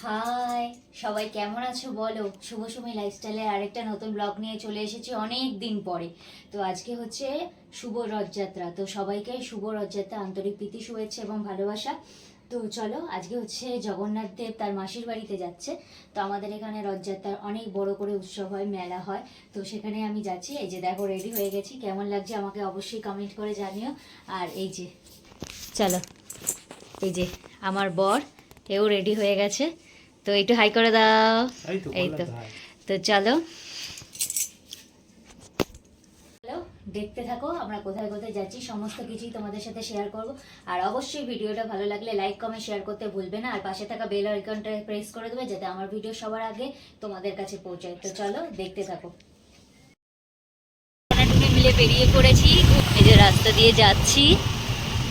High, সবাই কেমন আছো বলো। শুভসমী লাইফস্টাইলের আরেকটা নতুন ব্লগ নিয়ে চলে এসেছি অনেক দিন পরে। তো আজকে হচ্ছে শুভ রথযাত্রা, তো সবাইকে শুভ রথযাত্রা, আন্তরিক প্রীতি, শুভেচ্ছা এবং ভালোবাসা। তো চলো, আজকে হচ্ছে জগন্নাথ দেব তার মাসির বাড়িতে যাচ্ছে। তো আমাদের এখানে রথযাত্রার অনেক বড় করে উৎসব হয়, মেলা হয়। তো সেখানে আমি যাচ্ছি। এই যে দেখো, রেডি হয়ে গেছি। কেমন লাগছে আমাকে অবশ্যই কমেন্ট করে জানিও। আর এই যে চলো, এই যে আমার বর, এও রেডি হয়ে গেছে। তো একটু হাই করে দাও। এই তো। তো চলো চলো দেখতে থাকো, আমরা কোথায় কোথায় যাচ্ছি সমস্ত কিছুই তোমাদের সাথে শেয়ার করব। আর অবশ্যই ভিডিওটা ভালো লাগলে লাইক কমেন্ট শেয়ার করতে ভুলবে না। আর পাশে থাকা বেল আইকনটা প্রেস করে দেবে যাতে আমার ভিডিও সবার আগে তোমাদের কাছে পৌঁছায়। তো চলো দেখতে থাকো। মিলে বেরিয়ে পড়েছি, এই যে রাস্তা দিয়ে যাচ্ছি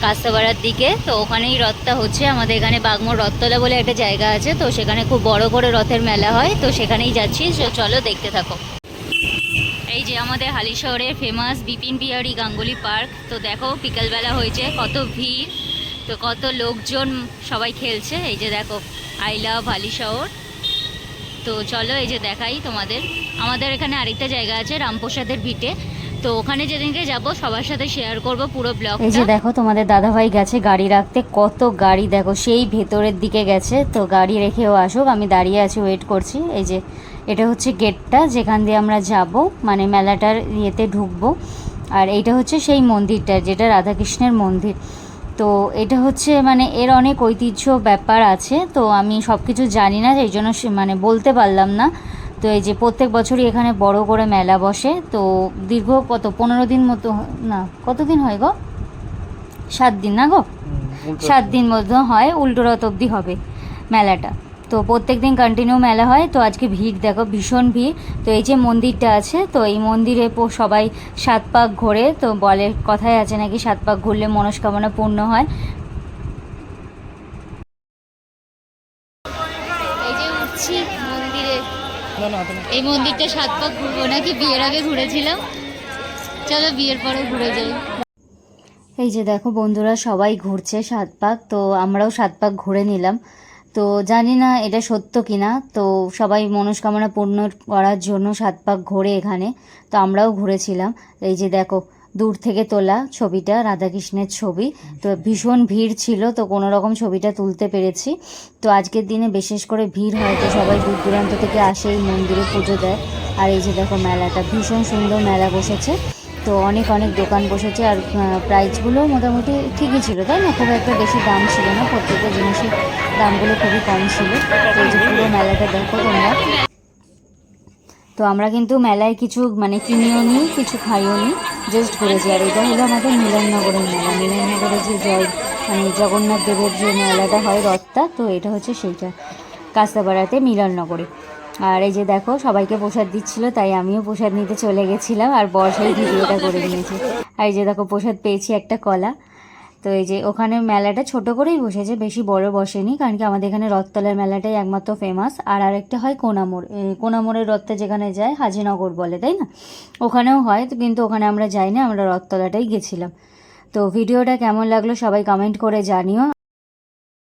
কাস্তাপাড়ার দিকে। তো ওখানেই রথটা হচ্ছে। আমাদের এখানে বাগমোড় রথতলা বলে একটা জায়গা আছে, তো সেখানে খুব বড় করে রথের মেলা হয়। তো সেখানেই যাচ্ছি, চলো দেখতে থাকো। এই যে আমাদের হালিশহরের ফেমাস বিপিন বিহারী গাঙ্গুলি পার্ক। তো দেখো বিকালবেলা হয়েছে, কত ভিড়, তো কত লোকজন, সবাই খেলছে। এই যে দেখো, আই লাভ হালিশহর। তো চলো এই যে দেখাই তোমাদের। আমাদের এখানে আরেকটা জায়গা আছে রামপ্রসাদের ভিটে, তো ওখানে যেদিনকে যাব সবার সাথে শেয়ার করব পুরো ব্লগ। এই যে দেখো, তোমাদের দাদাভাই গেছে গাড়ি রাখতে। কত গাড়ি দেখো, সেই ভেতরের দিকে গেছে। তো গাড়ি রেখেও আসুক, আমি দাঁড়িয়ে আছি, ওয়েট করছি। এই যে এটা হচ্ছে গেটটা যেখান দিয়ে আমরা যাব, মানে মেলাটার ইয়েতে ঢুকবো। আর এইটা হচ্ছে সেই মন্দিরটা, যেটা রাধাকৃষ্ণের মন্দির। তো এটা হচ্ছে মানে এর অনেক ঐতিহ্য ব্যাপার আছে। তো আমি সব কিছু জানি না, এই জন্য মানে বলতে পারলাম না। তো এই যে প্রত্যেক বছরই এখানে বড় করে মেলা বসে। তো দীর্ঘ কত 15 দিন মতো, না কতদিন হয় গো, 7 দিন না গো, 7 দিন মতো হয়। উল্টো রথ অবধি হবে মেলাটা। তো প্রত্যেক দিন কন্টিনিউ মেলা হয়। তো আজকে ভিড় দেখো, ভীষণ ভিড়। তো এই যে মন্দিরটা আছে, তো এই মন্দিরে সবাই 7 পাক ঘোরে। তো বলে, কথায় আছে নাকি 7 পাক ঘুরলে মনস্কামনা পূর্ণ হয়। এই যে উঠছি মন্দিরে, এই মন্দিরটা 7 পাক ঘুরবো নাকি, বিয়ের আগে ঘুরেছিলাম। চলো বিয়ের পরে ঘুরে যাই। এই যে দেখো বন্ধুরা, সবাই ঘুরছে 7 পাক। তো আমরাও 7 পাক ঘুরে নিলাম। তো জানি না এটা সত্য কিনা, তো সবাই মনস্কামনা পূর্ণ করার জন্য 7 পাক ঘোরে এখানে। তো আমরাও ঘুরেছিলাম। এই যে দেখো, দূর থেকে তোলা ছবিটা, রাধাকৃষ্ণের ছবি। তো ভীষণ ভিড় ছিল, তো কোনো রকম ছবিটা তুলতে পেরেছি। তো আজকের দিনে বিশেষ করে ভিড় হয়, তো সবাই দূর দূরান্ত থেকে আসে এই মন্দিরে পুজো দেয়। আর এই যে দেখো মেলাটা, ভীষণ সুন্দর মেলা বসেছে। তো অনেক অনেক দোকান বসেছে। আর প্রাইসগুলো মোটামুটি ঠিকই ছিল, তাই না? খুব একটা বেশি দাম ছিল না, প্রত্যেকটা জিনিসের দামগুলো খুবই কম ছিল। তো এই যে পুরো মেলাটা দেখো তোমরা। তো আমরা কিন্তু মেলায় কিছু মানে কিনিও নি, কিছু খাইও নি, জাস্ট ঘুরেছি। আর এটা হলো আমাদের মিলননগরের মেলা। মিলননগরে যে মানে জগন্নাথ দেবের যে মেলাটা হয়, রথটা, তো এটা হচ্ছে সেইটা কাস্তাপাড়াতে মিলননগরে। আর এই যে দেখো, সবাইকে প্রসাদ দিচ্ছিল, তাই আমিও প্রসাদ নিতে চলে গেছিলাম। আর বর্ষাই ভিডিওটা করে নিয়েছে। আর এই যে দেখো, প্রসাদ পেয়েছি একটা কলা। তো এই যে ওখানে মেলাটা ছোট করেই বসেছে, বেশি বড় বসেনি, কারণ কি আমাদের এখানে রথতলার মেলাটাই একমাত্র ফেমাস। আর আরেকটা হয় কোনামোড়, কোনামোড়ের রথটা যেখানে যায় হাজিনগর বলে, তাই না? ওখানেও হয়, তো কিন্তু ওখানে আমরা যাইনি, আমরা রথতলাটাই গেছিলাম। তো ভিডিওটা কেমন লাগলো সবাই কমেন্ট করে জানিও।